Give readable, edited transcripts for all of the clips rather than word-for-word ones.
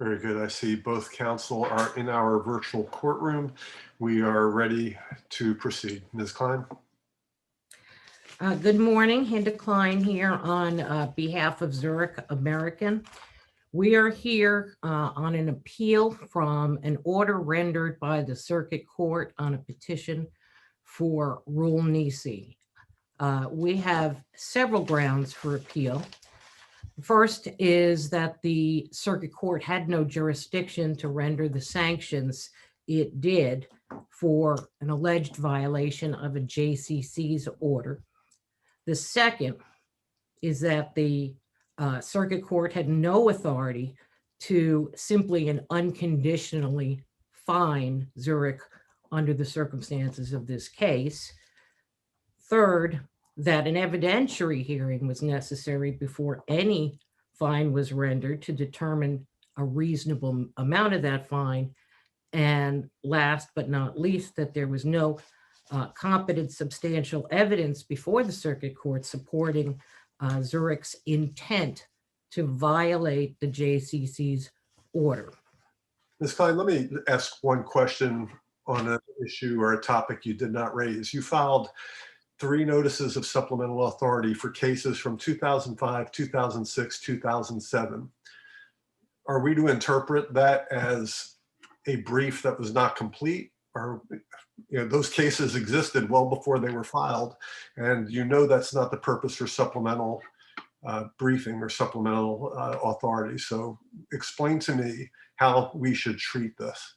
Very good. I see both counsel are in our virtual courtroom. We are ready to proceed. Ms. Klein? Good morning, Hinda Klein here on behalf of Zurich American. We are here on an appeal from an order rendered by the Circuit Court on a petition for Rule Nisi. We have several grounds for appeal. First is that the Circuit Court had no jurisdiction to render the sanctions it did for an alleged violation of a JCC's order. The second is that the Circuit Court had no authority to simply and unconditionally fine Zurich under the circumstances of this case. Third, that an evidentiary hearing was necessary before any fine was rendered to determine a reasonable amount of that fine. And last but not least, that there was no competent substantial evidence before the Circuit Court supporting Zurich's intent to violate the JCC's order. Ms. Klein, let me ask one question on an issue or a topic you did not raise. You filed 3 notices of supplemental authority for cases from 2005, 2006, 2007. Are we to interpret that as a brief that was not complete? Or, those cases existed well before they were filed, and that's not the purpose for supplemental briefing or supplemental authority. So explain to me how we should treat this.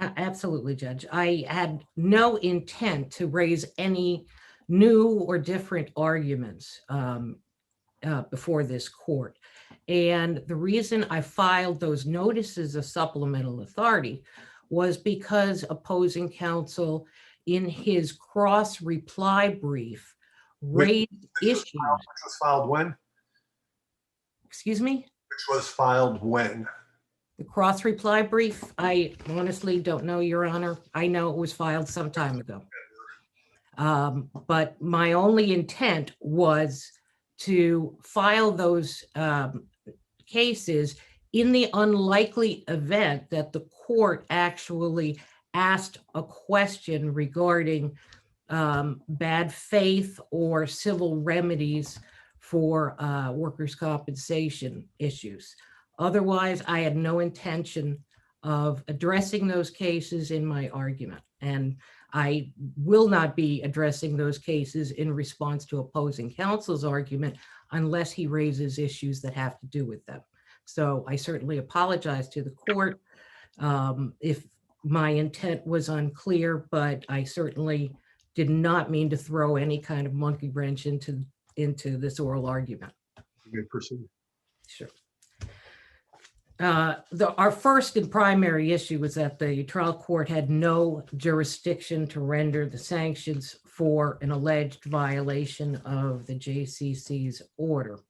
Absolutely, Judge. I had no intent to raise any new or different arguments before this court. And the reason I filed those notices of supplemental authority was because opposing counsel in his cross reply brief raised issues. Which was filed when? Excuse me? Which was filed when? The cross reply brief, I honestly don't know, Your Honor. I know it was filed some time ago. But my only intent was to file those cases in the unlikely event that the court actually asked a question regarding bad faith or civil remedies for workers' compensation issues. Otherwise, I had no intention of addressing those cases in my argument. And I will not be addressing those cases in response to opposing counsel's argument unless he raises issues that have to do with them. So I certainly apologize to the court if my intent was unclear, but I certainly did not mean to throw any kind of monkey wrench into this oral argument. You may proceed. Sure. Our first and primary issue was that the trial court had no jurisdiction to render the sanctions for an alleged violation of the JCC's order.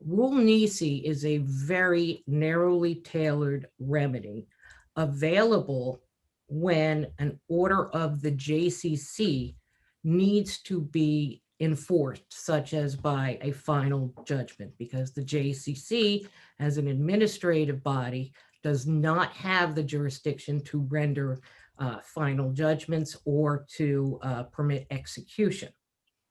Rule Nisi is a very narrowly tailored remedy available when an order of the JCC needs to be enforced, such as by a final judgment, because the JCC, as an administrative body, does not have the jurisdiction to render final judgments or to permit execution.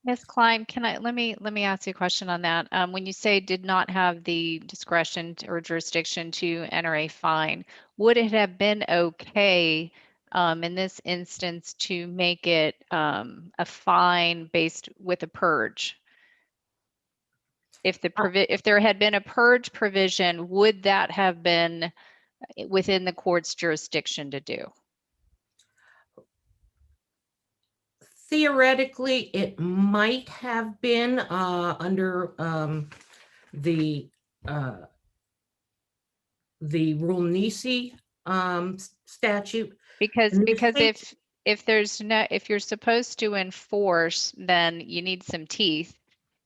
Ms. Klein, let me ask you a question on that. When you say did not have the discretion or jurisdiction to enter a fine, would it have been okay in this instance to make it a fine based with a purge? If there had been a purge provision, would that have been within the court's jurisdiction to do? Theoretically, it might have been under the Rule Nisi statute. Because if you're supposed to enforce, then you need some teeth.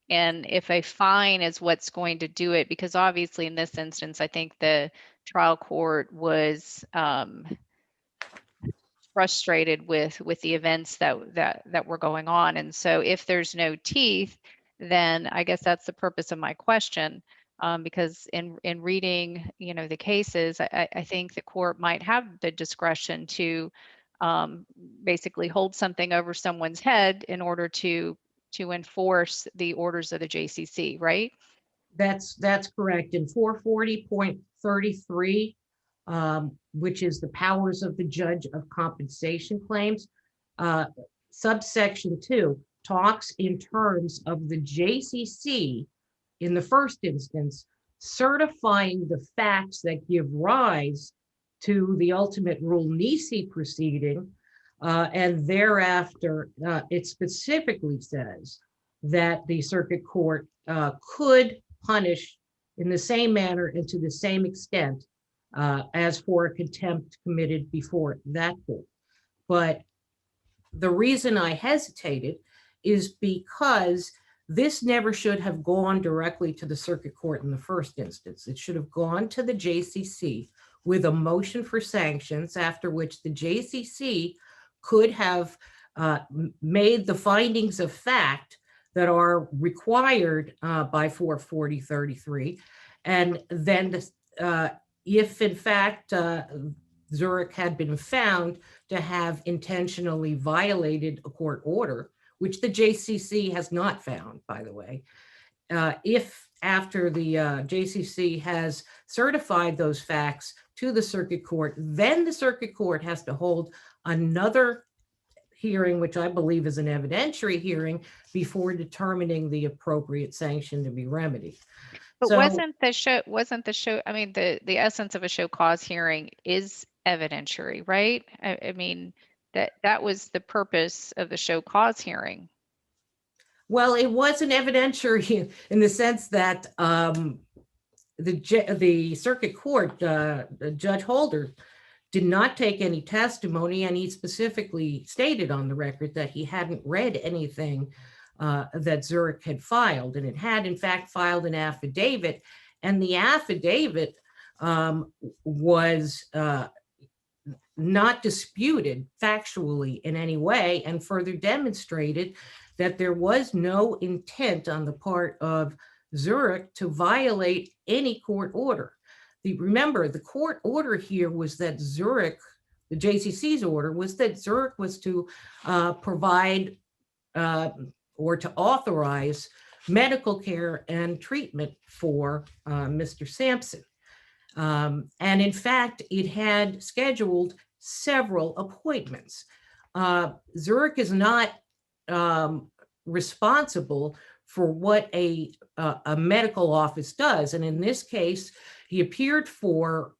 And if a fine is what's going to do it, because obviously in this instance, I think the trial court was frustrated with the events that were going on. And so if there's no teeth, then I guess that's the purpose of my question. because in reading, the cases, I think the court might have the discretion to basically hold something over someone's head in order to enforce the orders of the JCC, right? That's correct. In 440.33, which is the powers of the judge of compensation claims, subsection 2 talks in terms of the JCC in the first instance certifying the facts that give rise to the ultimate Rule Nisi proceeding, and thereafter it specifically says that the circuit court could punish in the same manner and to the same extent as for a contempt committed before that court. But the reason I hesitated is because this never should have gone directly to the circuit court in the first instance. It should have gone to the JCC with a motion for sanctions, after which the JCC could have made the findings of fact that are required by 440.33. And then if in fact Zurich had been found to have intentionally violated a court order, which the JCC has not found, by the way, if after the JCC has certified those facts to the circuit court, then the circuit court has to hold another hearing, which I believe is an evidentiary hearing, before determining the appropriate sanction to be remedied. But So- wasn't the show, I mean, the essence of a show cause hearing is evidentiary, right? I mean, that was the purpose of the show cause hearing. Well, it was an evidentiary in the sense that the circuit court, Judge Holder, did not take any testimony, and he specifically stated on the record that he hadn't read anything that Zurich had filed, and it had in fact filed an affidavit, and the affidavit was not disputed factually in any way, and further demonstrated that there was no intent on the part of Zurich to violate any court order. Remember, the court order here was that Zurich, the JCC's order was that Zurich was to provide or to authorize medical care and treatment for Mr. Sampson. And in fact, it had scheduled several appointments. Zurich is not responsible for what a medical office does. And in this case, he appeared for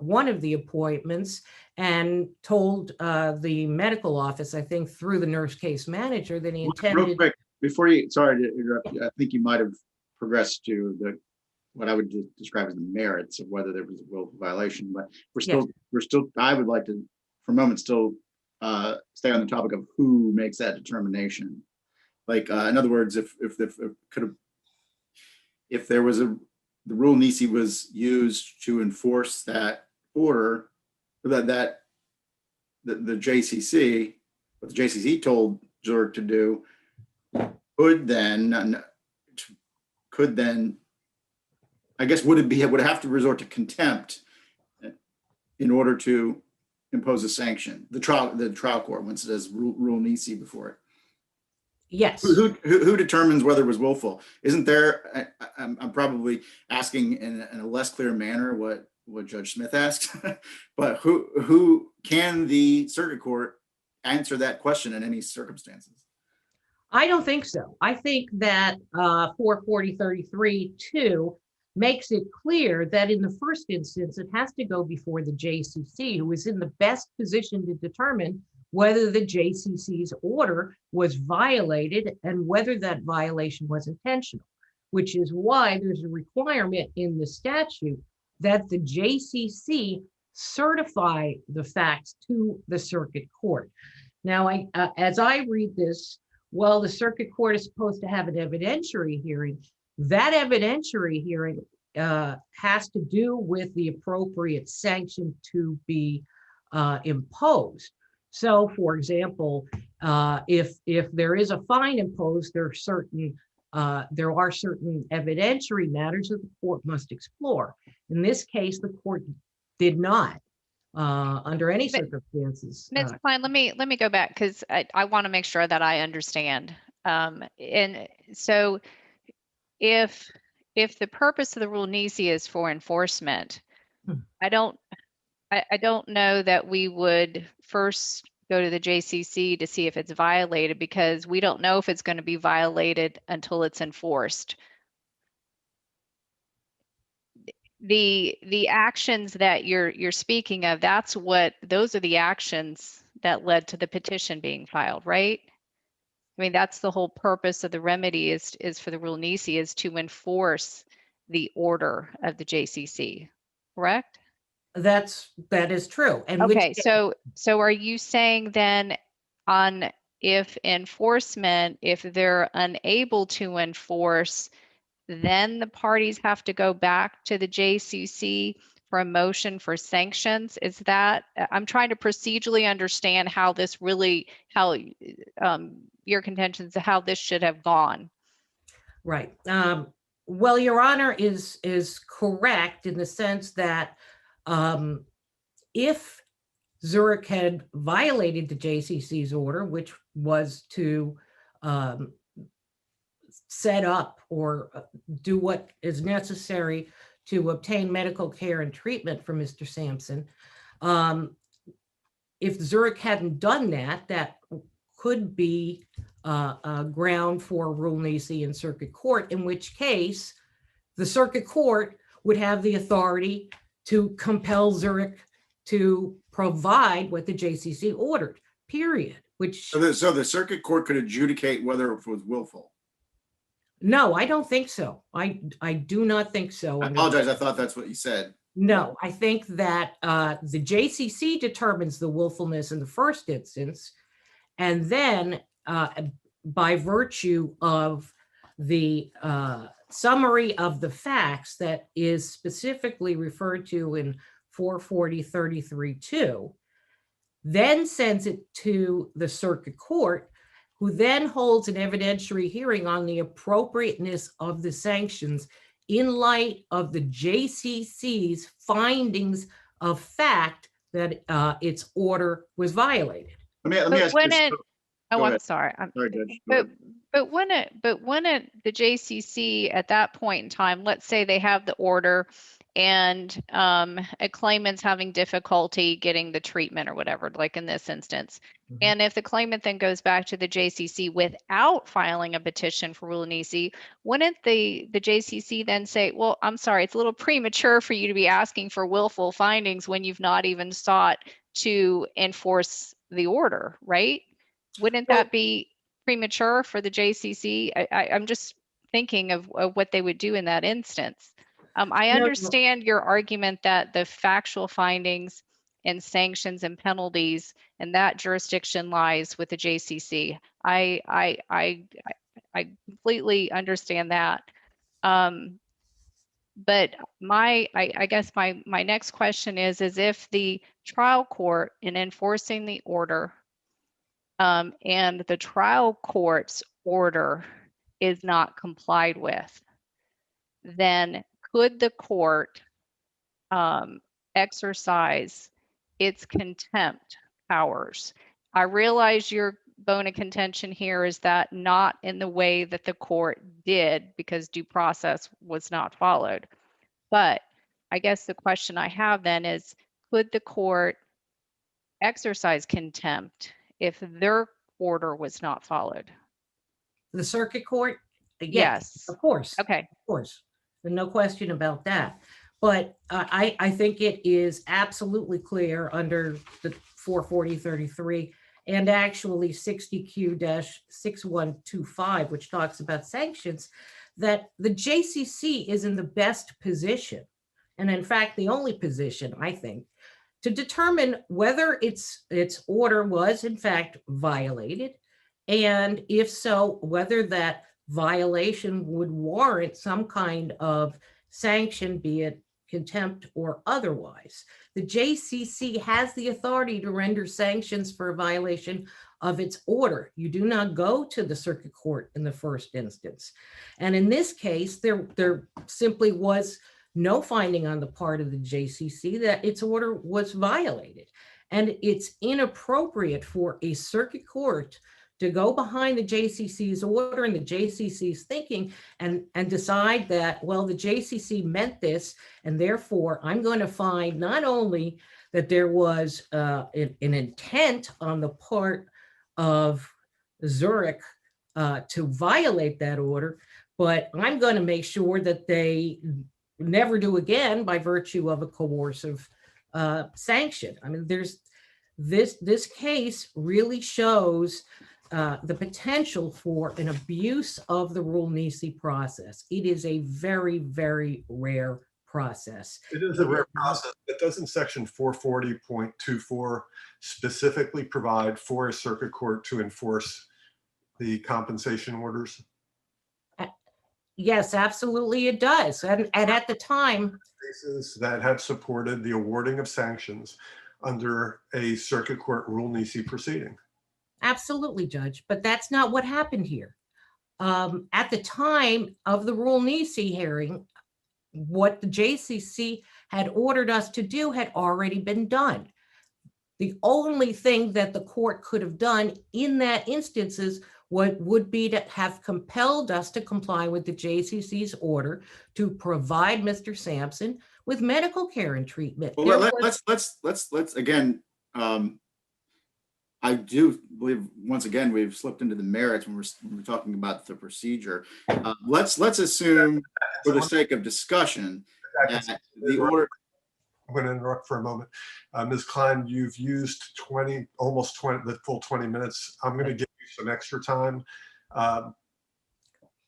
one of the appointments and told the medical office, I think through the nurse case manager, that he intended. Real quick, before you, sorry to interrupt you, I think you might have progressed to what I would describe as the merits of whether there was a willful violation, but we're still, I would like to, for a moment, still stay on the topic of who makes that determination. Like, in other words, if there was the Rule Nisi was used to enforce that order, that the JCC, what the JCC told Zurich to do, could then, I guess, would it have to resort to contempt in order to impose a sanction? The trial court, once it has Rule Nisi before it. Yes. Who determines whether it was willful? Isn't there? I'm probably asking in a less clear manner what Judge Smith asked, but who can the circuit court answer that question in any circumstances? I don't think so. I think that 440.33(2) makes it clear that in the first instance, it has to go before the JCC, who is in the best position to determine whether the JCC's order was violated and whether that violation was intentional, which is why there's a requirement in the statute that the JCC certify the facts to the circuit court. Now, as I read this, well, the circuit court is supposed to have an evidentiary hearing. That evidentiary hearing has to do with the appropriate sanction to be imposed. So, for example, if there is a fine imposed, there are certain there are certain evidentiary matters that the court must explore. In this case, the court did not, under any circumstances. Ms. Klein, let me go back because I want to make sure that I understand. And so if the purpose of the rule Nisi is for enforcement, I don't know that we would first go to the JCC to see if it's violated, because we don't know if it's going to be violated until it's enforced. The actions that you're speaking of, those are the actions that led to the petition being filed, right? I mean, that's the whole purpose of the remedy is for the rule Nisi is to enforce the order of the JCC, correct? That is true. And okay, so are you saying then if they're unable to enforce, then the parties have to go back to the JCC for a motion for sanctions? Is that, I'm trying to procedurally understand how this really, your contentions, how this should have gone. Right. Well, Your Honor is correct in the sense that if Zurich had violated the JCC's order, which was to set up or do what is necessary to obtain medical care and treatment for Mr. Sampson, if Zurich hadn't done that, that could be a ground for rule Nisi in circuit court, in which case the circuit court would have the authority to compel Zurich to provide what the JCC ordered, period. Which so the circuit court could adjudicate whether it was willful. No, I don't think so. I do not think so. I apologize. I thought that's what you said. No, I think that the JCC determines the willfulness in the first instance, and then by virtue of the summary of the facts that is specifically referred to in 440-33-2, then sends it to the circuit court, who then holds an evidentiary hearing on the appropriateness of the sanctions in light of the JCC's findings of fact that its order was violated. Let me ask you. Oh, I'm sorry. Sorry, Judge. But wouldn't the JCC at that point in time, let's say they have the order and a claimant's having difficulty getting the treatment or whatever, like in this instance. Mm-hmm. And if the claimant then goes back to the JCC without filing a petition for rule Nisi, wouldn't the JCC then say, well, I'm sorry, it's a little premature for you to be asking for willful findings when you've not even sought to enforce the order, right? Wouldn't that be premature for the JCC? I'm just thinking of what they would do in that instance. I understand your argument that the factual findings and sanctions and penalties and that jurisdiction lies with the JCC. I completely understand that. But I guess my next question is if the trial court in enforcing the order and the trial court's order is not complied with, then could the court exercise its contempt powers? I realize your bone of contention here is that not in the way that the court did because due process was not followed. But I guess the question I have then is, could the court exercise contempt if their order was not followed? The circuit court? Yes. Of course. Okay. Of course. No question about that. But I think it is absolutely clear under the 440-33 and actually 60Q-6125, which talks about sanctions, that the JCC is in the best position, and in fact, the only position, I think, to determine whether its order was in fact violated, and if so, whether that violation would warrant some kind of sanction, be it contempt or otherwise. The JCC has the authority to render sanctions for a violation of its order. You do not go to the circuit court in the first instance. And in this case, there simply was no finding on the part of the JCC that its order was violated. And it's inappropriate for a circuit court to go behind the JCC's order and the JCC's thinking and decide that, well, the JCC meant this, and therefore I'm going to find not only that there was an intent on the part of Zurich to violate that order, but I'm going to make sure that they never do again by virtue of a coercive sanction. I mean, there's this case really shows the potential for an abuse of the Rule Nisi process. It is a very, very rare process. It is a rare process, but doesn't section 440.24 specifically provide for a circuit court to enforce the compensation orders? Yes, absolutely it does. And at the time, Cases that have supported the awarding of sanctions under a circuit court Rule Nisi proceeding. absolutely, Judge, but that's not what happened here. At the time of the Rule Nisi hearing, what the JCC had ordered us to do had already been done. The only thing that the court could have done in that instance is what would be to have compelled us to comply with the JCC's order to provide Mr. Sampson with medical care and treatment. Well, let's again, I do believe once again we've slipped into the merits when we're talking about the procedure. Let's assume, for the sake of discussion, that the order. I'm going to interrupt for a moment. Ms. Klein, you've used almost the full 20 minutes. I'm going to give you some extra time. I'm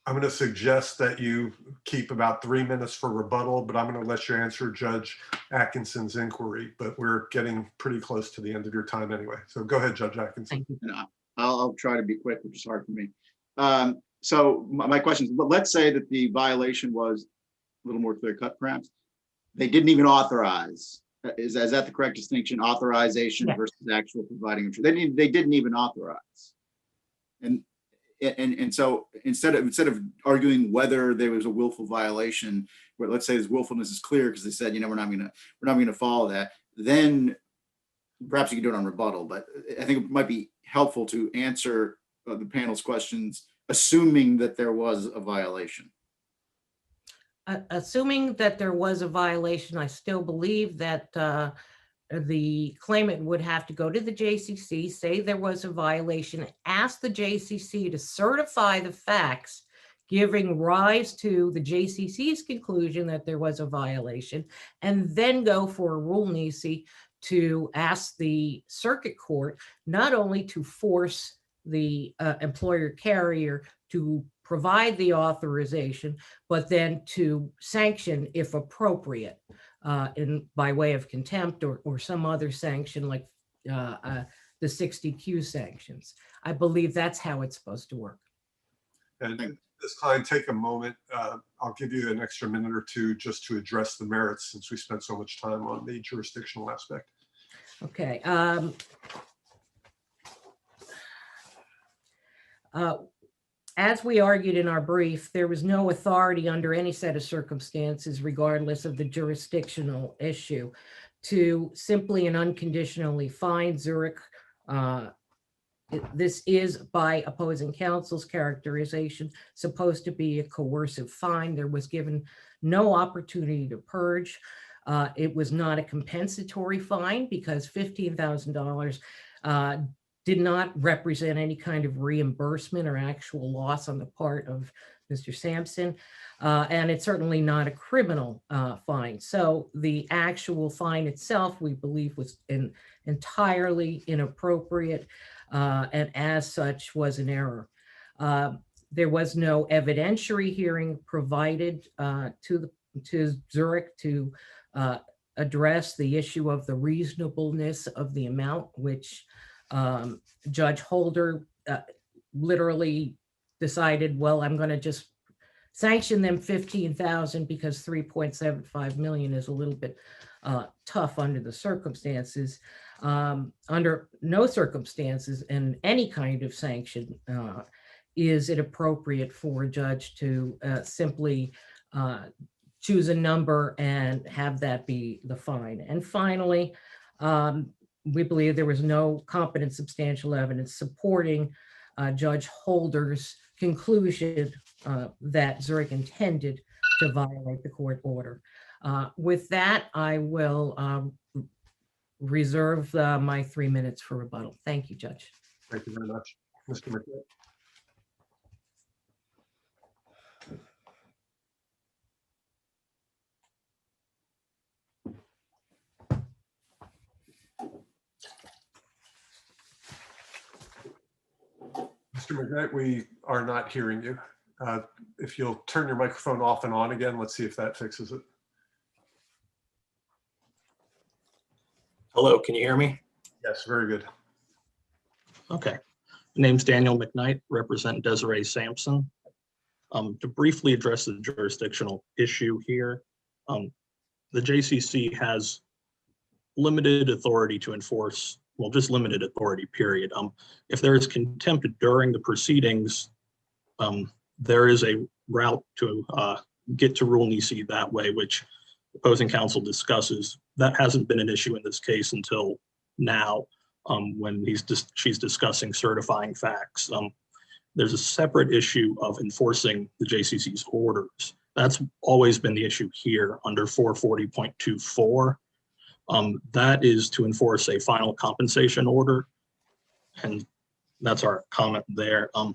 going to suggest that you keep about 3 minutes for rebuttal, but I'm going to let you answer Judge Atkinson's inquiry, but we're getting pretty close to the end of your time anyway. So go ahead, Judge Atkinson. Thank you. And I'll try to be quick, which is hard for me. So my question is, let's say that the violation was a little more clear cut, perhaps. They didn't even authorize. Is that the correct distinction? Authorization versus actual providing. They didn't even authorize. And so instead of arguing whether there was a willful violation, where let's say his willfulness is clear because they said, we're not going to follow that, then perhaps you can do it on rebuttal. But I think it might be helpful to answer the panel's questions, assuming that there was a violation. Assuming that there was a violation, I still believe that the claimant would have to go to the JCC, say there was a violation, ask the JCC to certify the facts, giving rise to the JCC's conclusion that there was a violation, and then go for a Rule Nisi to ask the circuit court not only to force the employer carrier to provide the authorization, but then to sanction if appropriate by way of contempt or some other sanction like the 60Q sanctions. I believe that's how it's supposed to work. And Ms. Klein, take a moment. I'll give you an extra minute or two just to address the merits since we spent so much time on the jurisdictional aspect. Okay. As we argued in our brief, there was no authority under any set of circumstances, regardless of the jurisdictional issue, to simply and unconditionally fine Zurich. This is, by opposing counsel's characterization, supposed to be a coercive fine. There was given no opportunity to purge. It was not a compensatory fine because $15,000 did not represent any kind of reimbursement or actual loss on the part of Mr. Sampson. And it's certainly not a criminal fine. So the actual fine itself, we believe, was entirely inappropriate and as such was an error. There was no evidentiary hearing provided to Zurich to address the issue of the reasonableness of the amount, which Judge Holder literally decided, well, I'm going to just sanction them $15,000 because $3.75 million is a little bit tough under the circumstances. Under no circumstances in any kind of sanction is it appropriate for a judge to simply choose a number and have that be the fine. And finally, we believe there was no competent substantial evidence supporting Judge Holder's conclusion that Zurich intended to violate the court order. With that, I will reserve my 3 minutes for rebuttal. Thank you, Judge. Thank you very much. Mr. McKnight. Mr. McKnight, we are not hearing you. If you'll turn your microphone off and on again, let's see if that fixes it. Hello, can you hear me? Yes, very good. Okay. Name's Daniel McKnight, represent Desiree Sampson. To briefly address the jurisdictional issue here, the JCC has limited authority to enforce, well, just limited authority, period. If there is contempt during the proceedings, there is a route to get to Rule Nisi that way, which opposing counsel discusses. That hasn't been an issue in this case until now, when she's discussing certifying facts. There's a separate issue of enforcing the JCC's orders. That's always been the issue here under 440.24. That is to enforce a final compensation order, and that's our comment there. Well,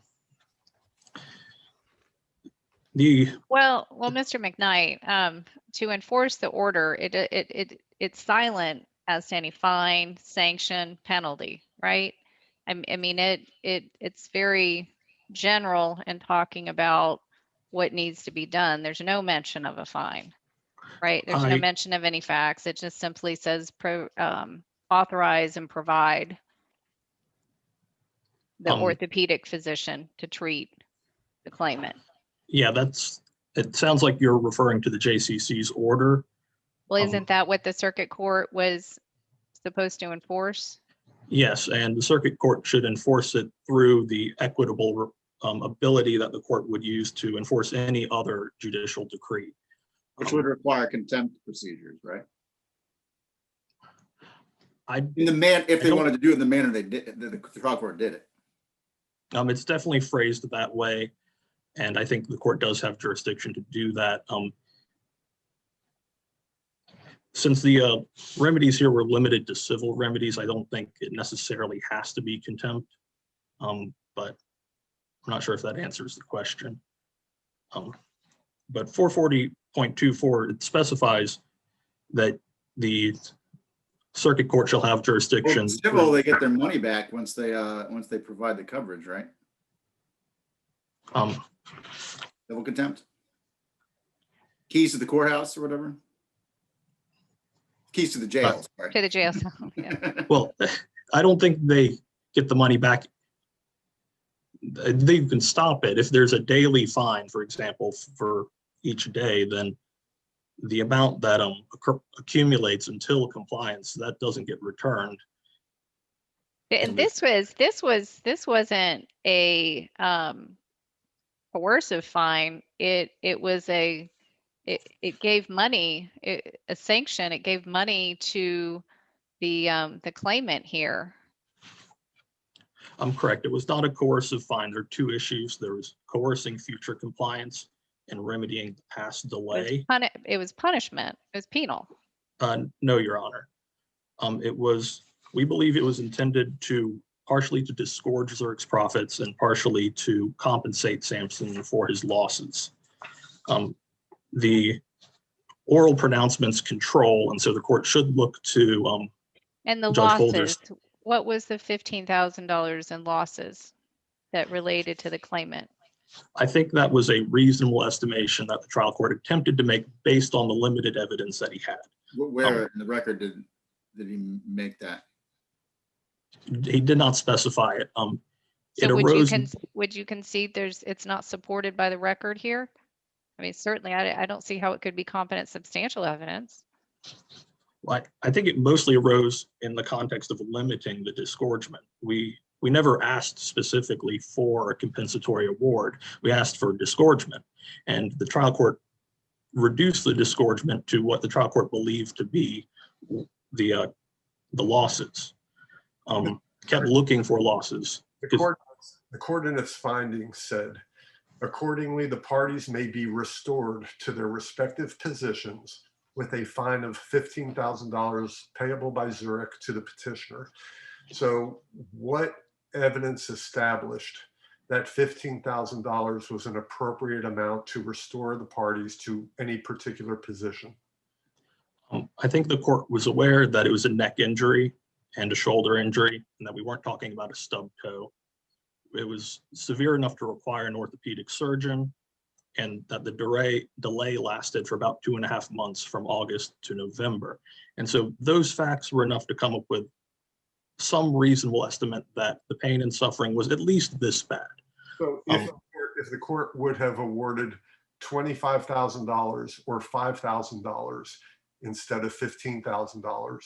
Mr. McKnight, to enforce the order, it's silent as to any fine, sanction, penalty, right? I mean, it's very general in talking about what needs to be done. There's no mention of a fine, right? There's no mention of any facts. It just simply says authorize and provide the orthopedic physician to treat the claimant. Yeah, it sounds like you're referring to the JCC's order. Well, isn't that what the circuit court was supposed to enforce? Yes, and the circuit court should enforce it through the equitable ability that the court would use to enforce any other judicial decree. Which would require contempt procedures, right? If they wanted to do it in the manner they did, the trial court did it. It's definitely phrased that way, and I think the court does have jurisdiction to do that. Since the remedies here were limited to civil remedies, I don't think it necessarily has to be contempt, but I'm not sure if that answers the question. But 440.24, it specifies that the circuit court shall have jurisdiction. Well, civil, they get their money back once they provide the coverage, right? Civil contempt. Keys to the courthouse or whatever. Keys to the jail. Sorry. To the jail cell. Yeah. Well, I don't think they get the money back. They can stop it. If there's a daily fine, for example, for each day, then the amount that accumulates until compliance, that doesn't get returned. And this wasn't a coercive fine. It gave money, a sanction. It gave money to the claimant here. I'm correct. It was not a coercive fine. There are two issues. There was coercing future compliance and remedying past delay. It was punishment. It was penal. No, Your Honor. We believe it was intended partially to disgorge Zurich's profits and partially to compensate Sampson for his losses. The oral pronouncements control, and so the court should look to and the Judge losses. Holder's. What was the $15,000 in losses that related to the claimant? I think that was a reasonable estimation that the trial court attempted to make based on the limited evidence that he had. Where in the record did he make that? He did not specify it. So would you concede it's not supported by the record here? I mean, certainly, I don't see how it could be competent substantial evidence. I think it mostly arose in the context of limiting the disgorgement. We never asked specifically for a compensatory award. We asked for disgorgement, and the trial court reduced the disgorgement to what the trial court believed to be the losses. Kept looking for losses. The court in its findings said, accordingly, the parties may be restored to their respective positions with a fine of $15,000 payable by Zurich to the petitioner. So what evidence established that $15,000 was an appropriate amount to restore the parties to any particular position? I think the court was aware that it was a neck injury and a shoulder injury, and that we weren't talking about a stub toe. It was severe enough to require an orthopedic surgeon, and that the delay lasted for about 2.5 months from August to November. And so those facts were enough to come up with some reasonable estimate that the pain and suffering was at least this bad. So if the court would have awarded $25,000 or $5,000 instead of $15,000,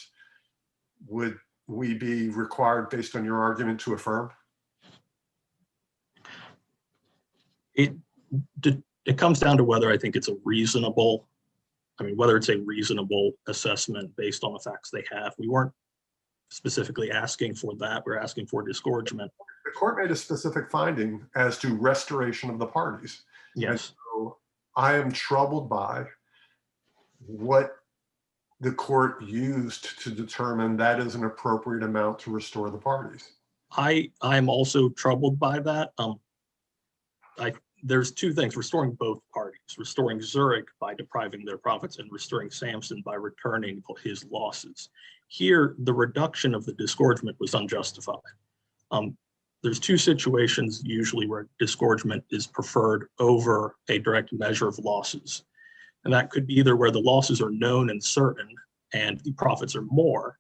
would we be required, based on your argument, to affirm? It comes down to whether I think it's a reasonable, whether it's a reasonable assessment based on the facts they have. We weren't specifically asking for that. We're asking for disgorgement. The court made a specific finding as to restoration of the parties. Yes. So I am troubled by what the court used to determine that is an appropriate amount to restore the parties. I'm also troubled by that. There's two things: restoring both parties, restoring Zurich by depriving their profits, and restoring Sampson by returning his losses. Here, the reduction of the disgorgement was unjustified. There's two situations usually where disgorgement is preferred over a direct measure of losses. And that could be either where the losses are known and certain and the profits are more,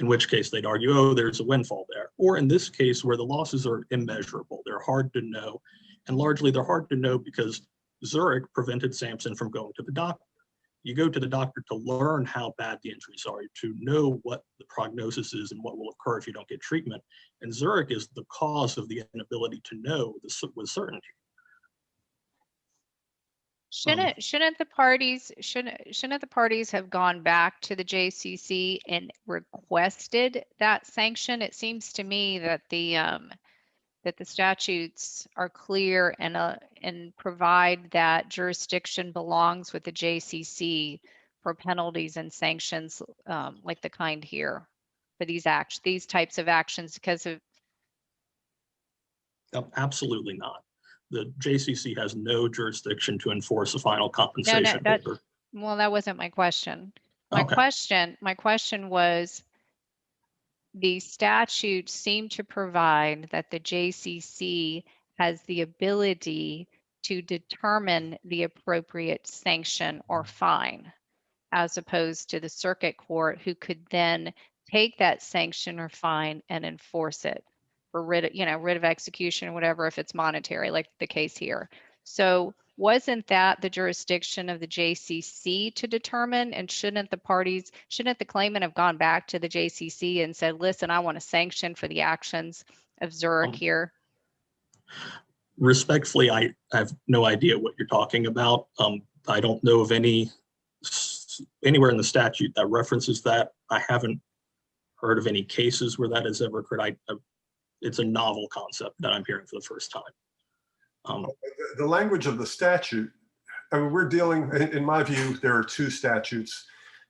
in which case they'd argue, oh, there's a windfall there. Or in this case, where the losses are immeasurable, they're hard to know. And largely they're hard to know because Zurich prevented Sampson from going to the doctor. You go to the doctor to learn how bad the injuries are, to know what the prognosis is and what will occur if you don't get treatment. And Zurich is the cause of the inability to know this with certainty. Shouldn't the parties have gone back to the JCC and requested that sanction? It seems to me that the statutes are clear and provide that jurisdiction belongs with the JCC for penalties and sanctions like the kind here for these types of actions because of. Absolutely not. The JCC has no jurisdiction to enforce a final compensation order. Well, that wasn't my question. My question was, the statute seemed to provide that the JCC has the ability to determine the appropriate sanction or fine, as opposed to the circuit court, who could then take that sanction or fine and enforce it for writ of execution, whatever, if it's monetary, like the case here. So wasn't that the jurisdiction of the JCC to determine? And shouldn't the claimant have gone back to the JCC and said, listen, I want a sanction for the actions of Zurich here? Respectfully, I have no idea what you're talking about. I don't know of anywhere in the statute that references that. I haven't heard of any cases where that has ever occurred. It's a novel concept that I'm hearing for the first time. The language of the statute, we're dealing, in my view, there are two statutes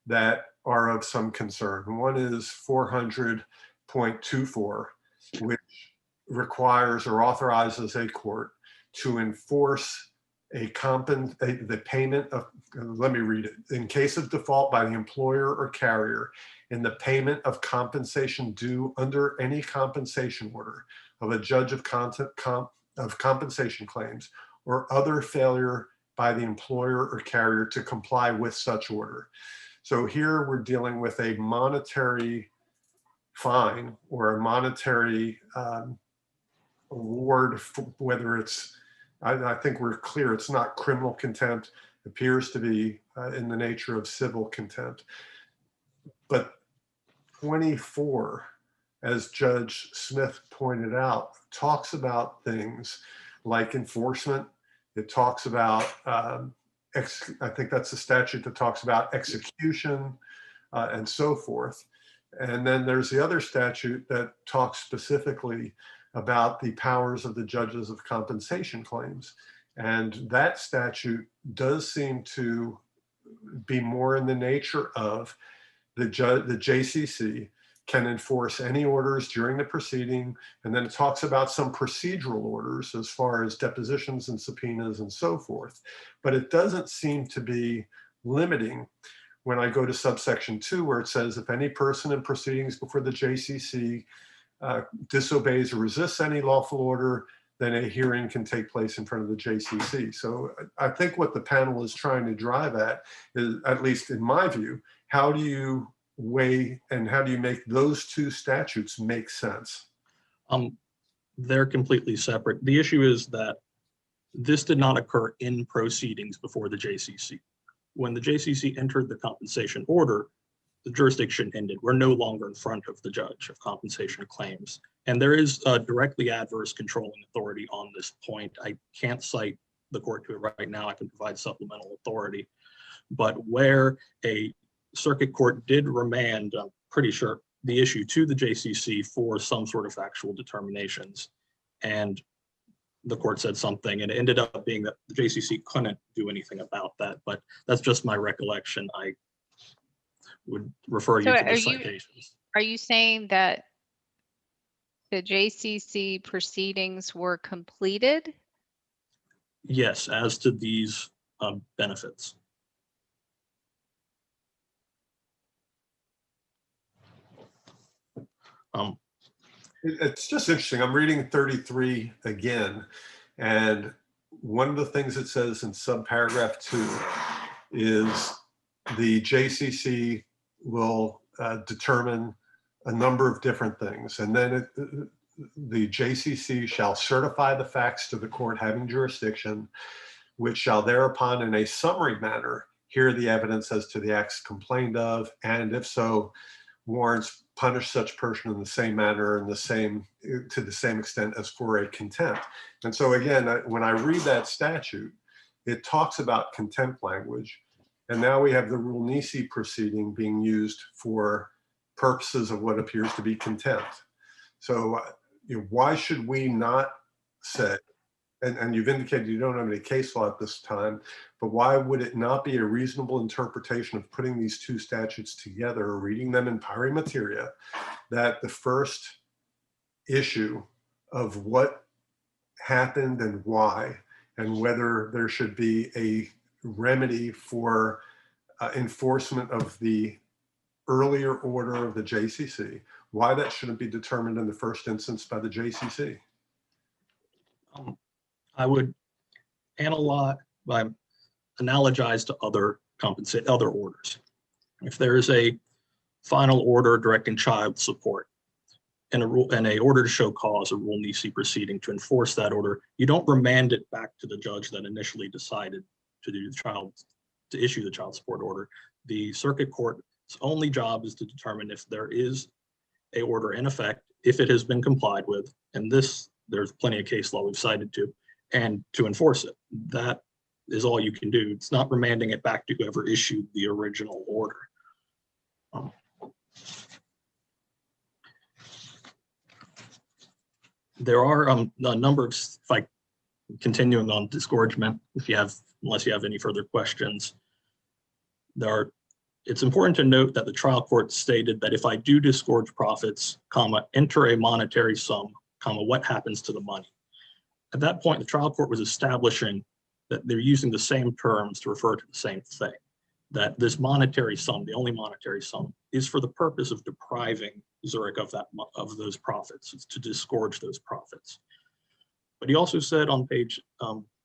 that are of some concern. One is 400.24, which requires or authorizes a court to enforce the payment of, let me read it, in case of default by the employer or carrier in the payment of compensation due under any compensation order of a judge of compensation claims or other failure by the employer or carrier to comply with such order. So here we're dealing with a monetary fine or a monetary award, whether it's, I think we're clear, it's not criminal contempt, appears to be in the nature of civil contempt. But 24, as Judge Smith pointed out, talks about things like enforcement. It talks about, I think that's the statute that talks about execution and so forth. And then there's the other statute that talks specifically about the powers of the judges of compensation claims. And that statute does seem to be more in the nature of the JCC can enforce any orders during the proceeding. And then it talks about some procedural orders as far as depositions and subpoenas and so forth. But it doesn't seem to be limiting when I go to subsection 2, where it says if any person in proceedings before the JCC disobeys or resists any lawful order, then a hearing can take place in front of the JCC. So I think what the panel is trying to drive at is, at least in my view, how do you weigh and how do you make those two statutes make sense? They're completely separate. The issue is that this did not occur in proceedings before the JCC. When the JCC entered the compensation order, the jurisdiction ended. We're no longer in front of the judge of compensation claims. And there is a directly adverse controlling authority on this point. I can't cite the court to it right now. I can provide supplemental authority. But where a circuit court did remand, I'm pretty sure, the issue to the JCC for some sort of factual determinations, and the court said something, and it ended up being that the JCC couldn't do anything about that. But that's just my recollection. I would refer you to the citations. Are you saying that the JCC proceedings were completed? Yes, as to these benefits. It's just interesting. I'm reading 33 again, and one of the things it says in subparagraph 2 is the JCC will determine a number of different things, and then the JCC shall certify the facts to the court having jurisdiction, which shall thereupon in a summary manner hear the evidence as to the acts complained of, and if so, warrants punish such person in the same manner and to the same extent as for a contempt. And so again, when I read that statute, it talks about contempt language, and now we have the Rule Nisi proceeding being used for purposes of what appears to be contempt. So why should we not say, and you've indicated you don't have any case law at this time, but why would it not be a reasonable interpretation of putting these two statutes together or reading them in pari materia, that the first issue of what happened and why, and whether there should be a remedy for enforcement of the earlier order of the JCC, why that shouldn't be determined in the first instance by the JCC? I would analogize to other orders. If there is a final order directing child support and a order to show cause, a Rule Nisi proceeding to enforce that order, you don't remand it back to the judge that initially decided to issue the child support order. The circuit court's only job is to determine if there is a order in effect, if it has been complied with, and there's plenty of case law we've cited to, and to enforce it. That is all you can do. It's not remanding it back to whoever issued the original order. There are a number of, continuing on disgorgement, unless you have any further questions, it's important to note that the trial court stated that if I do disgorge profits, enter a monetary sum, what happens to the money? At that point, the trial court was establishing that they're using the same terms to refer to the same thing, that this monetary sum, the only monetary sum, is for the purpose of depriving Zurich of those profits. It's to disgorge those profits. But he also said on page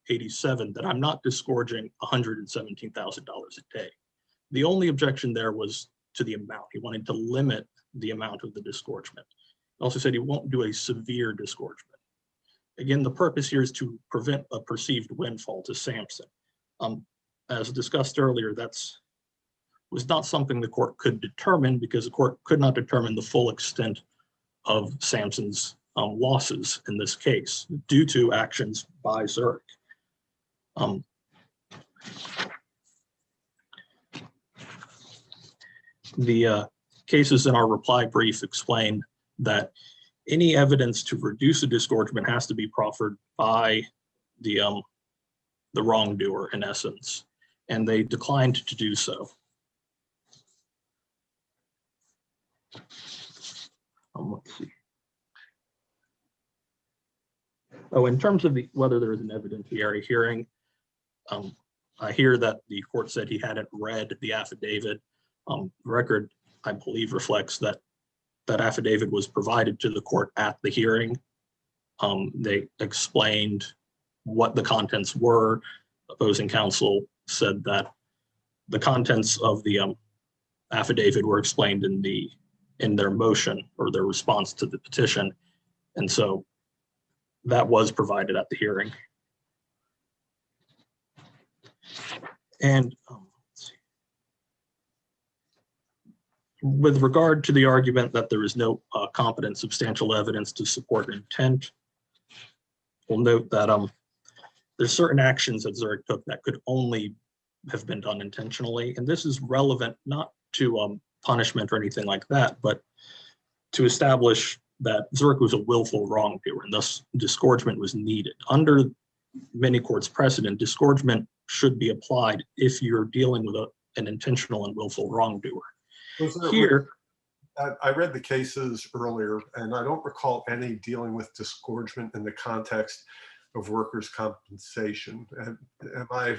87 that I'm not disgorging $117,000 a day. The only objection there was to the amount. He wanted to limit the amount of the disgorgement. He also said he won't do a severe disgorgement. Again, the purpose here is to prevent a perceived windfall to Sampson. As discussed earlier, that's was not something the court could determine because the court could not determine the full extent of Sampson's losses in this case due to actions by Zurich. The cases in our reply brief explain that any evidence to reduce a disgorgement has to be proffered by the wrongdoer in essence, and they declined to do so. Let's see. Oh, in terms of whether there is an evidentiary hearing, I hear that the court said he hadn't read the affidavit. The record, I believe, reflects that that affidavit was provided to the court at the hearing. They explained what the contents were. Opposing counsel said that the contents of the affidavit were explained in their motion or their response to the petition. And so that was provided at the hearing. And let's see. With regard to the argument that there is no competent substantial evidence to support intent, we'll note that there's certain actions that Zurich took that could only have been done intentionally. And this is relevant not to punishment or anything like that, but to establish that Zurich was a willful wrongdoer and thus disgorgement was needed. Under many courts' precedent, disgorgement should be applied if you're dealing with an intentional and willful wrongdoer. Here, I read the cases earlier, and I don't recall any dealing with disgorgement in the context of workers' compensation. Am I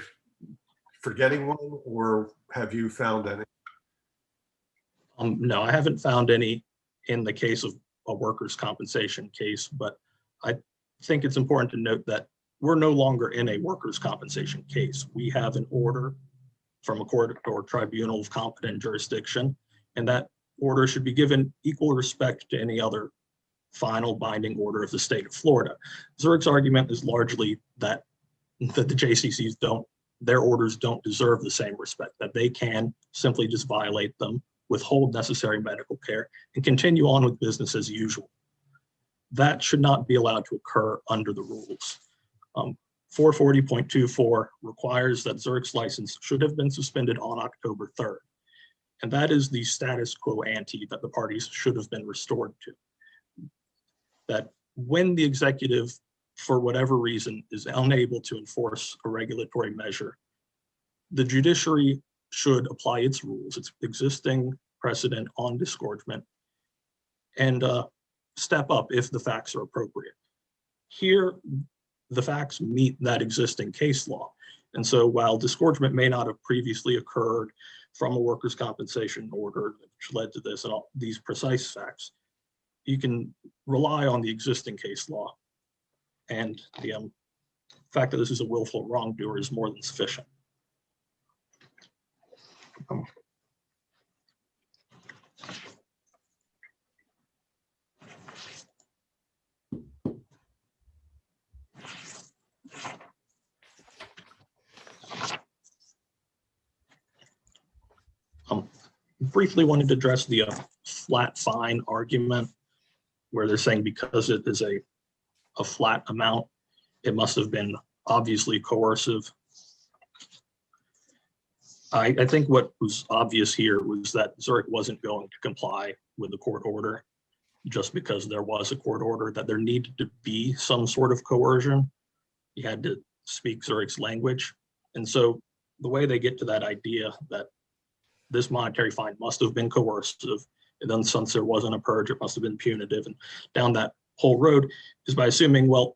forgetting one, or have you found any? No, I haven't found any in the case of a workers' compensation case, but I think it's important to note that we're no longer in a workers' compensation case. We have an order from a court or tribunal of competent jurisdiction, and that order should be given equal respect to any other final binding order of the state of Florida. Zurich's argument is largely that the JCCs their orders don't deserve the same respect, that they can simply just violate them, withhold necessary medical care, and continue on with business as usual. That should not be allowed to occur under the rules. 440.24 requires that Zurich's license should have been suspended on October 3rd. And that is the status quo ante that the parties should have been restored to. That when the executive, for whatever reason, is unable to enforce a regulatory measure, the judiciary should apply its rules, its existing precedent on disgorgement, and step up if the facts are appropriate. Here, the facts meet that existing case law. And so while disgorgement may not have previously occurred from a workers' compensation order which led to this and all these precise facts, you can rely on the existing case law. And the fact that this is a willful wrongdoer is more than sufficient. Briefly wanted to address the flat fine argument, where they're saying because it is a flat amount, it must have been obviously coercive. I think what was obvious here was that Zurich wasn't going to comply with the court order just because there was a court order, that there needed to be some sort of coercion. You had to speak Zurich's language. And so the way they get to that idea that this monetary fine must have been coercive, and then since there wasn't a purge, it must have been punitive, and down that whole road is by assuming, well,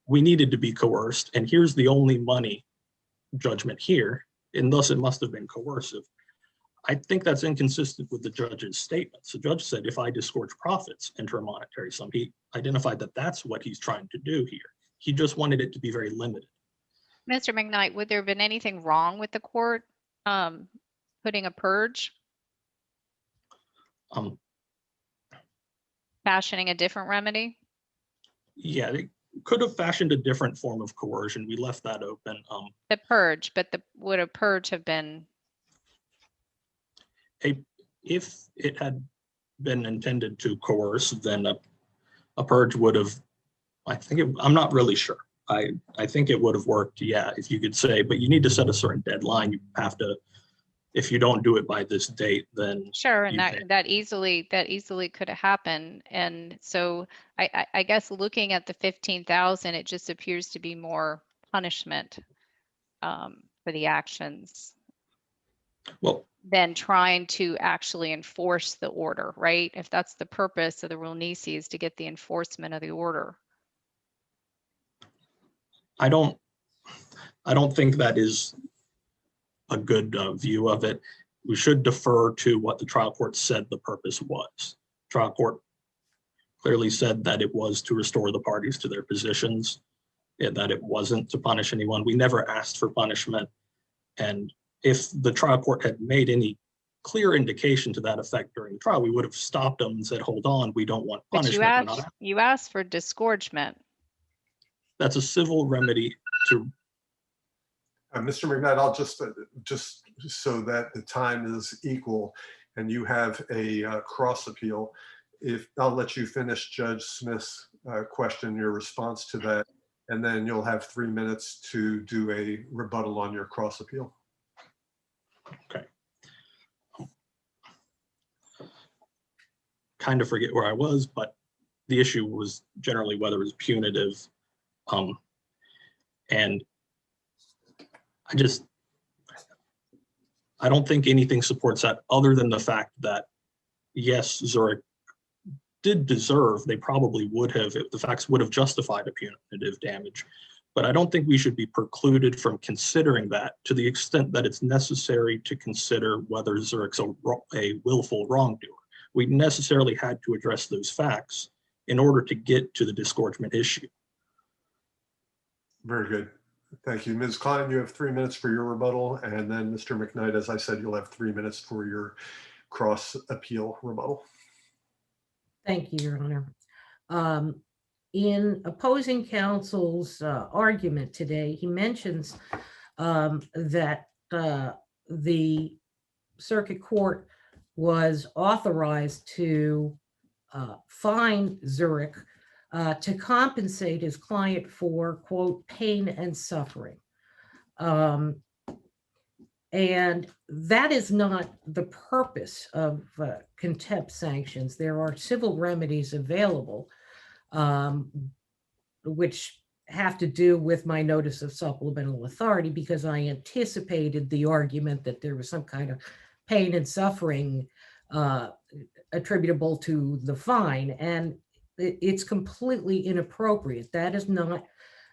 we needed to be coerced, and here's the only money judgment here, and thus it must have been coercive. I think that's inconsistent with the judge's statements. The judge said, if I disgorge profits, enter a monetary sum. He identified that that's what he's trying to do here. He just wanted it to be very limited. Mr. McKnight, would there have been anything wrong with the court putting a purge? Fashioning a different remedy? Yeah, they could have fashioned a different form of coercion. We left that open. The purge, but would a purge have been? if it had been intended to coerce, then a purge would have, I'm not really sure. I think it would have worked, yeah, if you could say, but you need to set a certain deadline. You have to, if you don't do it by this date, then Sure, and you can't. that easily could have happened. And so I guess looking at the 15,000, it just appears to be more punishment for the actions Well, than trying to actually enforce the order, right? If that's the purpose of the rule nisi, is to get the enforcement of the order. I don't think that is a good view of it. We should defer to what the trial court said the purpose was. Trial court clearly said that it was to restore the parties to their positions, and that it wasn't to punish anyone. We never asked for punishment. And if the trial court had made any clear indication to that effect during the trial, we would have stopped them and said, hold on, we don't want But punishment. you asked for disgorgement. That's a civil remedy to. Mr. McKnight, I'll just so that the time is equal and you have a cross appeal, if I'll let you finish Judge Smith's question, your response to that, and then you'll have 3 minutes to do a rebuttal on your cross appeal. Okay. Kind of forget where I was, but the issue was generally whether it was punitive. And I don't think anything supports that other than the fact that, yes, Zurich did deserve, they probably would have, if the facts would have justified a punitive damage. But I don't think we should be precluded from considering that to the extent that it's necessary to consider whether Zurich's a willful wrongdoer. We necessarily had to address those facts in order to get to the disgorgement issue. Very good. Thank you. Ms. Klein, you have 3 minutes for your rebuttal. And then Mr. McKnight, as I said, you'll have 3 minutes for your cross appeal rebuttal. Thank you, Your Honor. In opposing counsel's argument today, he mentions that the circuit court was authorized to fine Zurich to compensate his client for, quote, pain and suffering. And that is not the purpose of contempt sanctions. There are civil remedies available, which have to do with my notice of supplemental authority, because I anticipated the argument that there was some kind of pain and suffering attributable to the fine. And it's completely inappropriate. That is not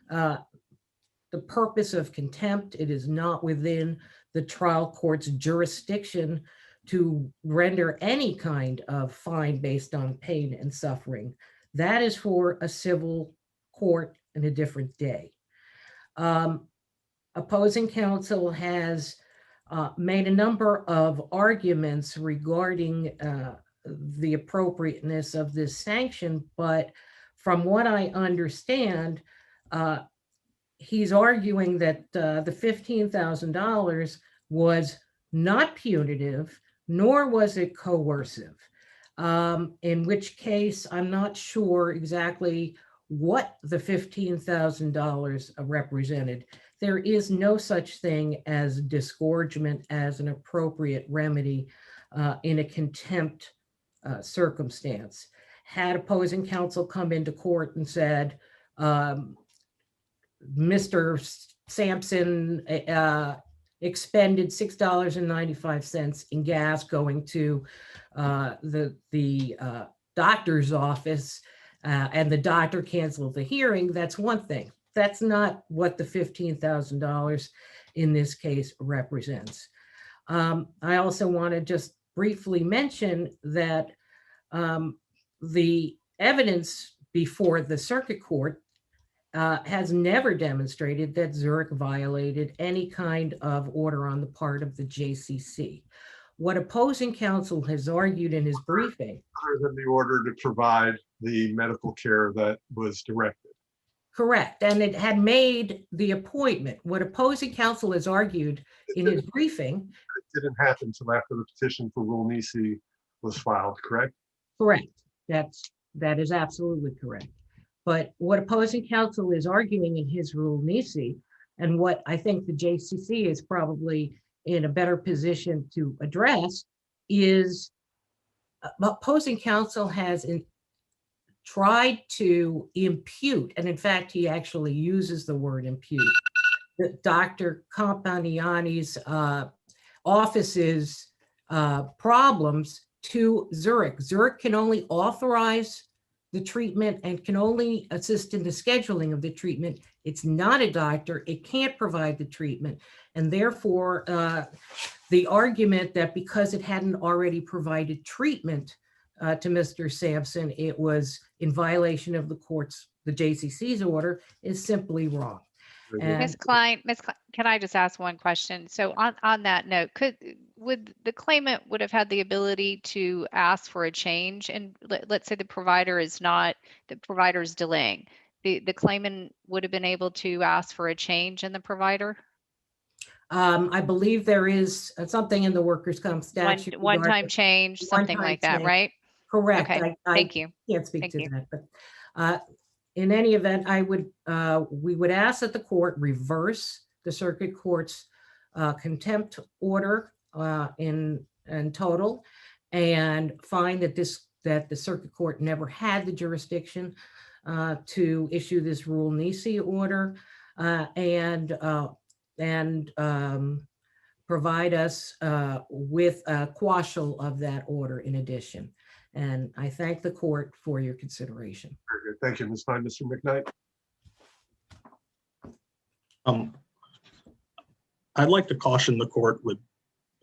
the purpose of contempt. It is not within the trial court's jurisdiction to render any kind of fine based on pain and suffering. That is for a civil court in a different day. Opposing counsel has made a number of arguments regarding the appropriateness of this sanction, but from what I understand, he's arguing that the $15,000 was not punitive, nor was it coercive, in which case I'm not sure exactly what the $15,000 represented. There is no such thing as disgorgement as an appropriate remedy in a contempt circumstance. Had opposing counsel come into court and said, Mr. Sampson expended $6.95 in gas going to the doctor's office, and the doctor canceled the hearing, that's one thing. That's not what the $15,000 in this case represents. I also want to just briefly mention that the evidence before the circuit court has never demonstrated that Zurich violated any kind of order on the part of the JCC. What opposing counsel has argued in his briefing, Other than the order to provide the medical care that was directed. correct, and it had made the appointment. What opposing counsel has argued in his briefing didn't happen until after the petition for Rule Nisi was filed, correct? Correct. That is absolutely correct. But what opposing counsel is arguing in his Rule Nisi, and what I think the JCC is probably in a better position to address, is opposing counsel has tried to impute, and in fact, he actually uses the word impute, that Dr. Campagnani's office's problems to Zurich. Zurich can only authorize the treatment and can only assist in the scheduling of the treatment. It's not a doctor. It can't provide the treatment. And therefore, the argument that because it hadn't already provided treatment to Mr. Sampson, it was in violation of the JCC's order, is simply wrong. And Ms. Klein, can I just ask one question? So on that note, would the claimant would have had the ability to ask for a change? And let's say the provider is delaying. The claimant would have been able to ask for a change in the provider? I believe there is something in the workers' comp statute. One-time change, something like that, change. right? Correct. Okay, thank you. Can't speak Thank to you. that, but in any event, we would ask that the court reverse the circuit court's contempt order in total, and find that the circuit court never had the jurisdiction to issue this Rule Nisi order, and provide us with a quashal of that order in addition. And I thank the court for your consideration. Very good. Thank you, Ms. Klein. Mr. McKnight? I'd like to caution the court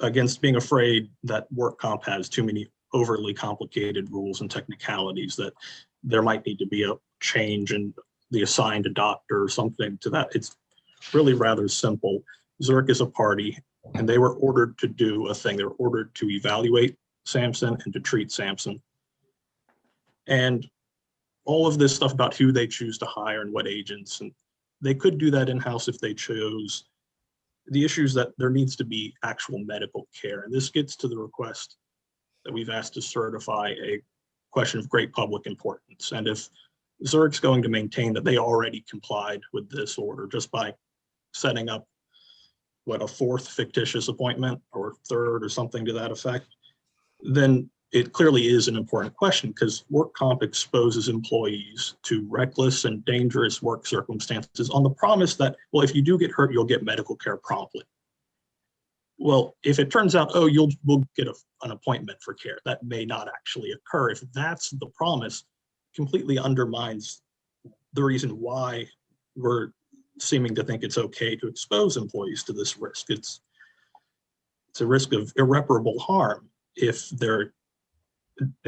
against being afraid that work comp has too many overly complicated rules and technicalities, that there might need to be a change in the assigned a doctor or something to that. It's really rather simple. Zurich is a party, and they were ordered to do a thing. They were ordered to evaluate Sampson and to treat Sampson. And all of this stuff about who they choose to hire and what agents, and they could do that in-house if they chose. The issue is that there needs to be actual medical care. And this gets to the request that we've asked to certify a question of great public importance. And if Zurich's going to maintain that they already complied with this order just by setting up a fourth fictitious appointment or third or something to that effect, then it clearly is an important question, because work comp exposes employees to reckless and dangerous work circumstances on the promise that, well, if you do get hurt, you'll get medical care promptly. Well, if it turns out, oh, we'll get an appointment for care, that may not actually occur. If that's the promise, completely undermines the reason why we're seeming to think it's okay to expose employees to this risk. It's a risk of irreparable harm if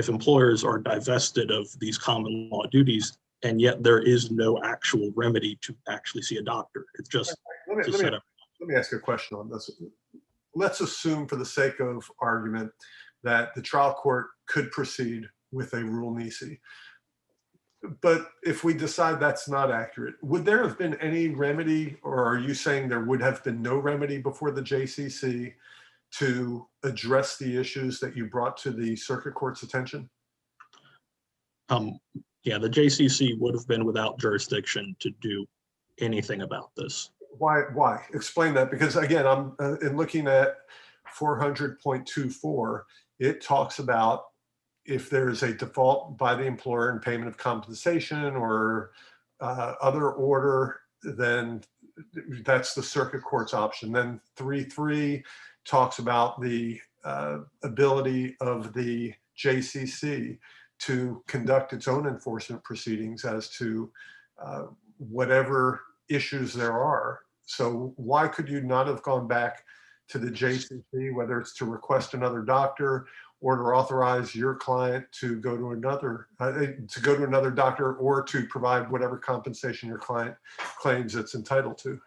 employers are divested of these common law duties, and yet there is no actual remedy to actually see a doctor. It's just Let me ask you a question on this. Let's assume, for the sake of argument, that the trial court could proceed with a Rule Nisi. But if we decide that's not accurate, would there have been any remedy, or are you saying there would have been no remedy before the JCC to address the issues that you brought to the circuit court's attention? Yeah, the JCC would have been without jurisdiction to do anything about this. Why? Explain that, because again, I'm in looking at 400.24, it talks about if there is a default by the employer in payment of compensation or other order, then that's the circuit court's option. Then 3.3 talks about the ability of the JCC to conduct its own enforcement proceedings as to whatever issues there are. So why could you not have gone back to the JCC, whether it's to request another doctor or to authorize your client to go to another doctor, or to provide whatever compensation your client claims it's entitled to?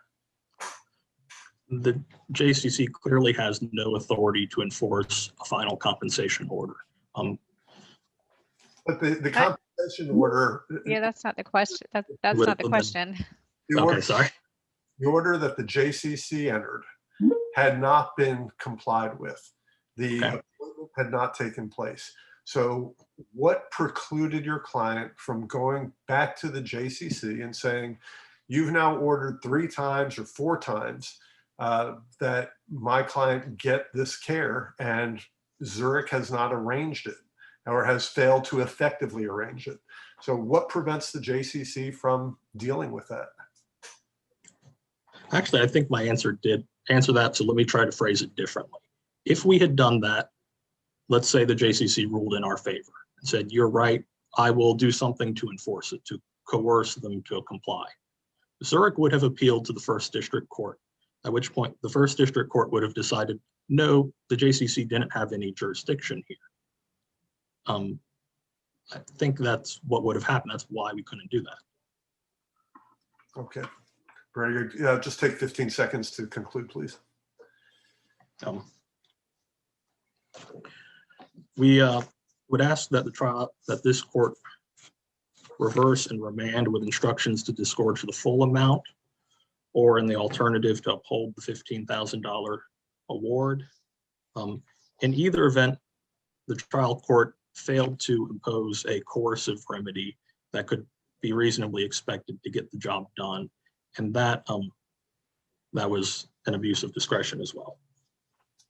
The JCC clearly has no authority to enforce a final compensation order. But the compensation order. Yeah, that's not the question. That's not the question. The Okay, order, sorry. the order that the JCC entered had not been complied with. The Okay. appointment had not taken place. So what precluded your client from going back to the JCC and saying, you've now ordered 3 times or 4 times that my client get this care, and Zurich has not arranged it or has failed to effectively arrange it? So what prevents the JCC from dealing with that? Actually, I think my answer did answer that, so let me try to phrase it differently. If we had done that, let's say the JCC ruled in our favor and said, you're right, I will do something to enforce it, to coerce them to comply. Zurich would have appealed to the First District Court, at which point the First District Court would have decided, no, the JCC didn't have any jurisdiction here. I think that's what would have happened. That's why we couldn't do that. Okay, very good. Yeah, just take 15 seconds to conclude, please. We would ask that this court reverse and remand with instructions to disgorge the full amount, or in the alternative to uphold the $15,000 award. In either event, the trial court failed to impose a coercive remedy that could be reasonably expected to get the job done, and that was an abuse of discretion as well.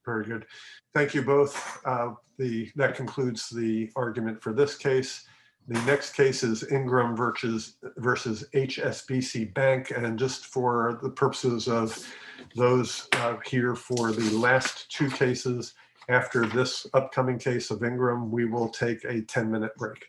Very good. Thank you both. That concludes the argument for this case. The next case is Ingram versus HSBC Bank. And just for the purposes of those here for the last 2 cases, after this upcoming case of Ingram, we will take a 10-minute break.